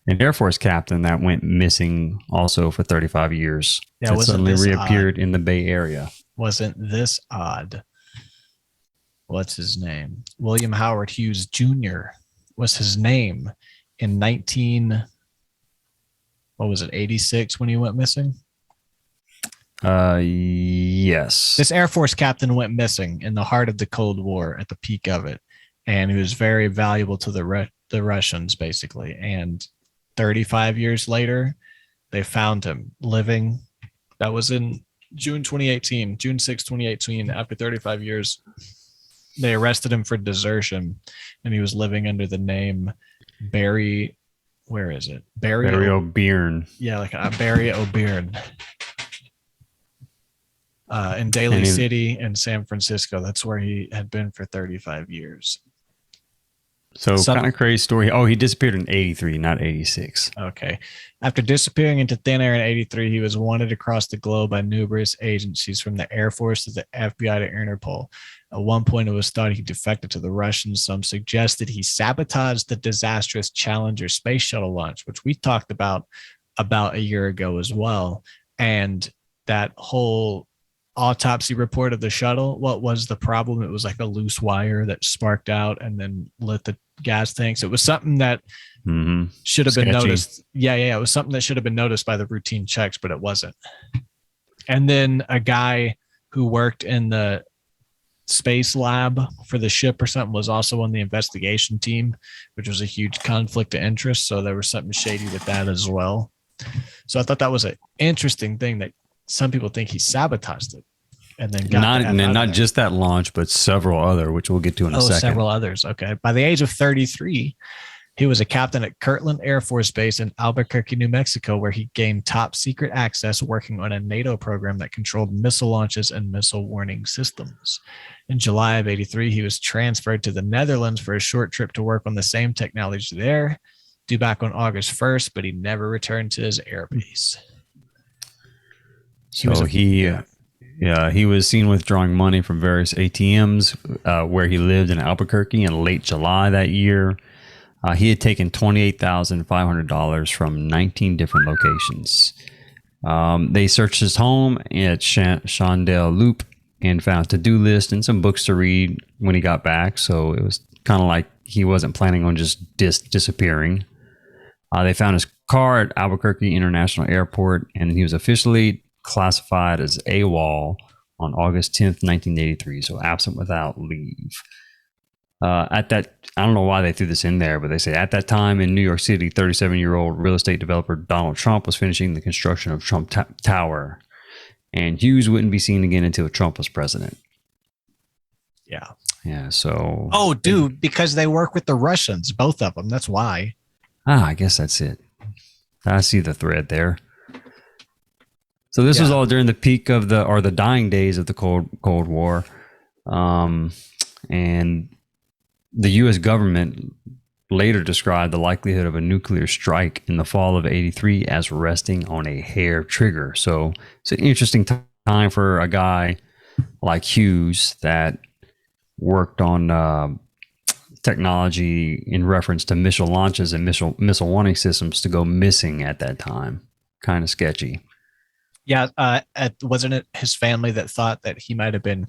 an Air Force captain that went missing also for 35 years Yeah, that wasn't suddenly this reappeared odd? in the Bay Area. Wasn't this odd? What's his name? William Howard Hughes Jr. was his name in 19, what was it, 86 when he went missing? Yes. This Air Force captain went missing in the heart of the Cold War at the peak of it. And he was very valuable to the Russians, basically. And 35 years later, they found him living. That was in June 2018, June 6, 2018. After 35 years, they arrested him for desertion, and he was living under the name Barry. Where is it? Barry O'Beirne. Yeah, like Barry O'Beirne. In Daly And he, City and San Francisco. That's where he had been for 35 years. so Some kind of crazy story. Oh, he disappeared in 83, not 86. Okay. After disappearing into thin air in 83, he was wanted across the globe by numerous agencies from the Air Force to the FBI to Interpol. At one point, it was thought he defected to the Russians. Some suggested he sabotaged the disastrous Challenger space shuttle launch, which we talked about a year ago as well. And that whole autopsy report of the shuttle, what was the problem? It was like a loose wire that sparked out and then lit the gas tanks. It was something that should have been Sketchy. noticed. Yeah. It was something that should have been noticed by the routine checks, but it wasn't. And then a guy who worked in the space lab for the ship or something was also on the investigation team, which was a huge conflict of interest. So there was something shady with that as well. So I thought that was an interesting thing that some people think he sabotaged it and then got not just that launch, but several other, which we'll get to in a second. Several others. Okay. By the age of 33, he was a captain at Kirtland Air Force Base in Albuquerque, New Mexico, where he gained top secret access working on a NATO program that controlled missile launches and missile warning systems. In July of 83, he was transferred to the Netherlands for a short trip to work on the same technology there, due back on August 1st, but he never returned to his airbase. He was seen withdrawing money from various ATMs where he lived in Albuquerque in late July that year. He had taken $28,500 from 19 different locations. They searched his home at Chandel Loop and found a to-do list and some books to read when he got back. So it was kind of like he wasn't planning on just disappearing. They found his car at Albuquerque International Airport, and he was officially classified as AWOL on August 10th, 1983. So absent without leave. I don't know why they threw this in there, but they say at that time in New York City, 37-year-old real estate developer Donald Trump was finishing the construction of Trump Tower, and Hughes wouldn't be seen again until Trump was president. Yeah. So. Oh, dude, because they work with the Russians, both of them. That's why. I guess that's it. I see the thread there. So this was all during the peak of the dying days of the Cold War, and the U.S. government later described the likelihood of a nuclear strike in the fall of 83 as resting on a hair trigger. So it's an interesting time for a guy like Hughes that worked on technology in reference to missile launches and missile warning systems to go missing at that time. Kind of sketchy. Yeah, wasn't it his family that thought that he might have been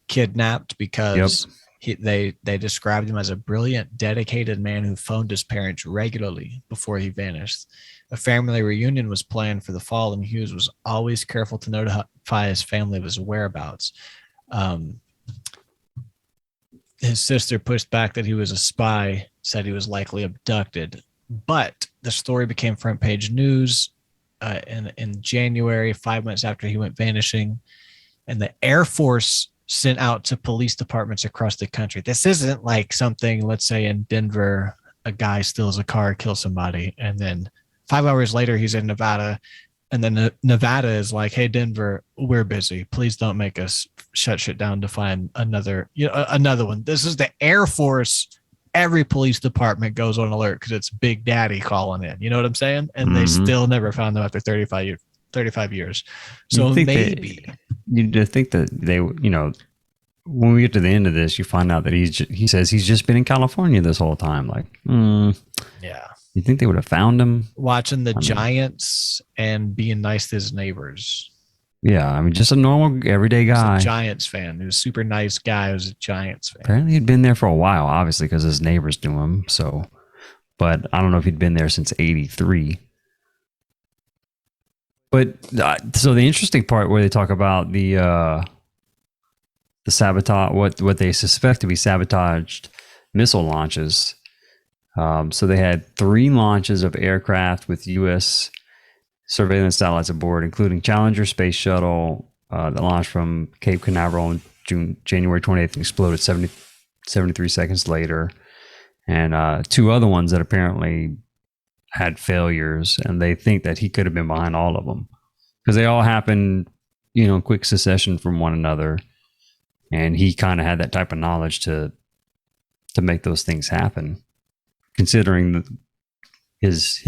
kidnapped because they described him as a brilliant, dedicated man who phoned his parents regularly before he vanished. A family reunion was planned for the fall, and Hughes was always careful to notify his family of his whereabouts. His sister pushed back that he was a spy, said he was likely abducted. But the story became front page news in January, 5 months after he went vanishing. And the Air Force sent out to police departments across the country. This isn't like something, let's say in Denver, a guy steals a car, kills somebody, and then 5 hours later he's in Nevada. And then Nevada is like, hey, Denver, we're busy. Please don't make us shut shit down to find another one. This is the Air Force. Every police department goes on alert because it's Big Daddy calling in. You know what I'm saying? And they still never found them after 35 years. So maybe. You think that they, when we get to the end of this, you find out that he says he's just been in California this whole time. Like, yeah. You think they would have found him? Watching the I mean, Giants and being nice to his neighbors. yeah, I mean, just a normal, everyday He was a guy. Giants fan. He was a super nice guy. He was a Giants fan. Apparently, he'd been there for a while, obviously, because his neighbors knew him. So, but I don't know if he'd been there since '83. But so the interesting part where they talk about the sabotage, what they suspect to be sabotaged missile launches. So they had 3 launches of aircraft with U.S. surveillance satellites aboard, including Challenger space shuttle that launched from Cape Canaveral on January 28th and exploded 73 seconds later, and 2 other ones that apparently had failures, and they think that he could have been behind all of them because they all happened, in quick succession from one another, and he kind of had that type of knowledge to make those things happen, considering his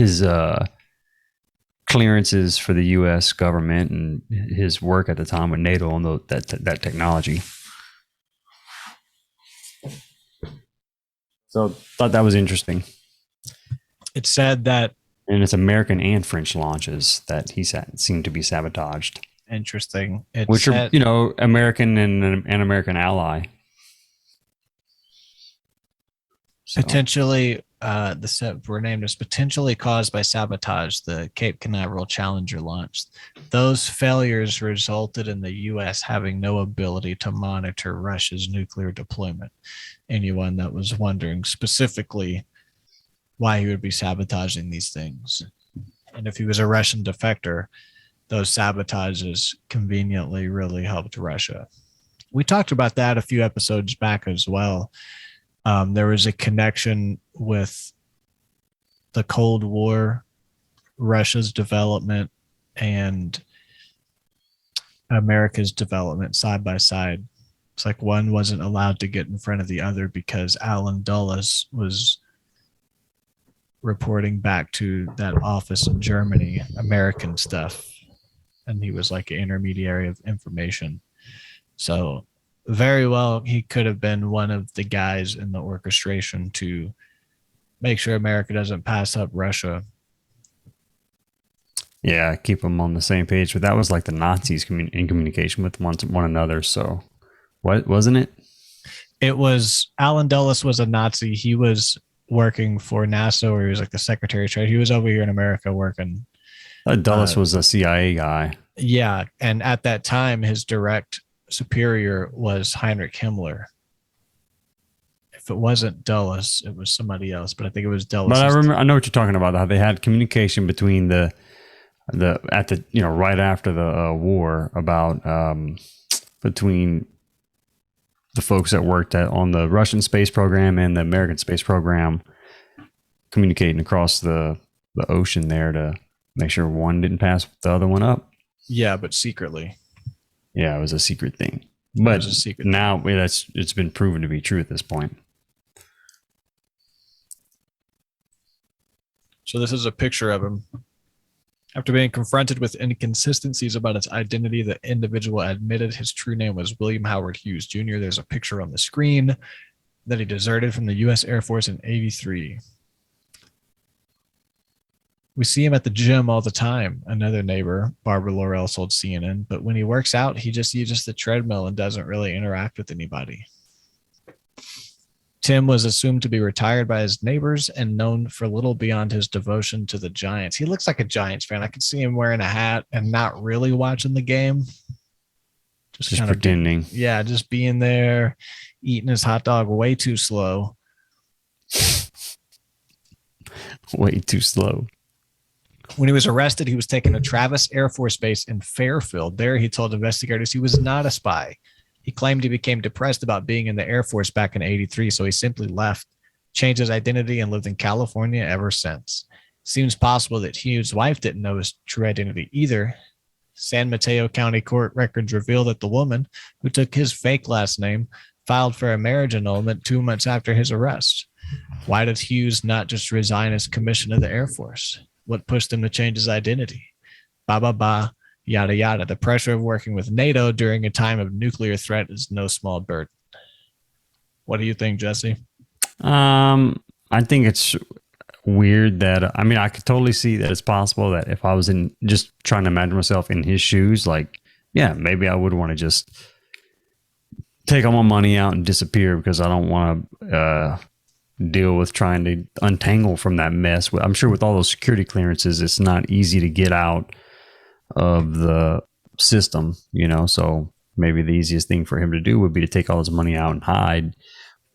clearances for the U.S. government and his work at the time with NATO on that technology. So thought that was interesting. It said that And it's American and French launches that he seemed to be sabotaged, interesting. It which are said American and an American ally. So, potentially the set were named as potentially caused by sabotage, the Cape Canaveral Challenger launch. Those failures resulted in the U.S. having no ability to monitor Russia's nuclear deployment. Anyone that was wondering specifically why he would be sabotaging these things. And if he was a Russian defector, those sabotages conveniently really helped Russia. We talked about that a few episodes back as well. There was a connection with the Cold War, Russia's development, and America's development side by side. It's like one wasn't allowed to get in front of the other because Alan Dulles was reporting back to that office in Germany, American stuff. And he was like an intermediary of information. So very well, he could have been one of the guys in the orchestration to make sure America doesn't pass up Russia. yeah, keep them on the same page. But that was like the Nazis in communication with one another. So, what wasn't it? It was Alan Dulles was a Nazi. He was working for NASA, or he was like the Secretary of Trade. He was over here in America working. Dulles was a CIA guy. Yeah, and at that time, his direct superior was Heinrich Himmler. If it wasn't Dulles, it was somebody else, but I think it was Dulles. But I know what you're talking about. How they had communication between the right after the war about between the folks that worked on the Russian space program and the American space program, communicating across the ocean there to make sure one didn't pass the other one up. Yeah, but secretly. Yeah, it was a secret thing. But now it's been proven to be true at this point. So this is a picture of him. After being confronted with inconsistencies about his identity, the individual admitted his true name was William Howard Hughes Jr. There's a picture on the screen that he deserted from the U.S. Air Force in '83. We see him at the gym all the time. Another neighbor, Barbara Laurel, told CNN, but when he works out, he just uses the treadmill and doesn't really interact with anybody. Tim was assumed to be retired by his neighbors and known for little beyond his devotion to the Giants. He looks like a Giants fan. I could see him wearing a hat and not really watching the game. Just kind pretending. Just being there, eating his hot dog way too slow. Way too slow. When he was arrested, he was taken to Travis Air Force Base in Fairfield. There, he told investigators he was not a spy. He claimed he became depressed about being in the Air Force back in '83, so he simply left, changed his identity, and lived in California ever since. Seems possible that Hughes' wife didn't know his true identity either. San Mateo County Court records reveal that the woman, who took his fake last name, filed for a marriage annulment 2 months after his arrest. Why did Hughes not just resign his commission of the Air Force? What pushed him to change his identity? Yada, yada. The pressure of working with NATO during a time of nuclear threat is no small burden. What do you think, Jesse? I think it's weird that I mean I could totally see that it's possible that if I was in just trying to imagine myself in his shoes, like yeah, maybe I would want to just take all my money out and disappear because I don't want to deal with trying to untangle from that mess. I'm sure with all those security clearances, it's not easy to get out of the system, you know. So maybe the easiest thing for him to do would be to take all his money out and hide.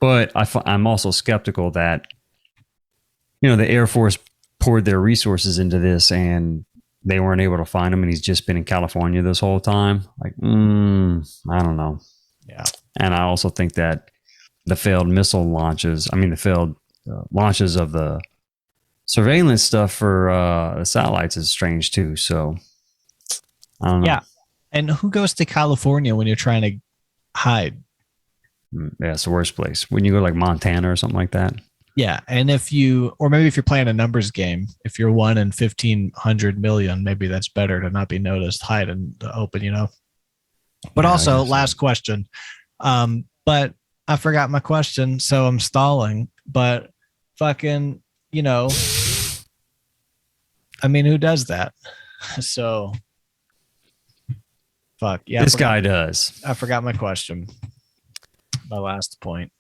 But I'm also skeptical that the Air Force poured their resources into this and they weren't able to find him, and he's just been in California this whole time. Like, I don't know. Yeah. And I also think that the failed missile launches, the failed launches of the surveillance stuff for the satellites is strange too. So I don't know. Yeah. And who goes to California when you're trying to hide? Yeah, it's the worst place. When you go to like Montana or something like that. Yeah. And if you're playing a numbers game, if you're 1 in 1,500 million, maybe that's better to not be noticed, hide in the open, But Yeah, also, last question. But I forgot my question, so I'm stalling. But fucking, who does that? So, fuck. Yeah. This guy does. I forgot my question. My last point.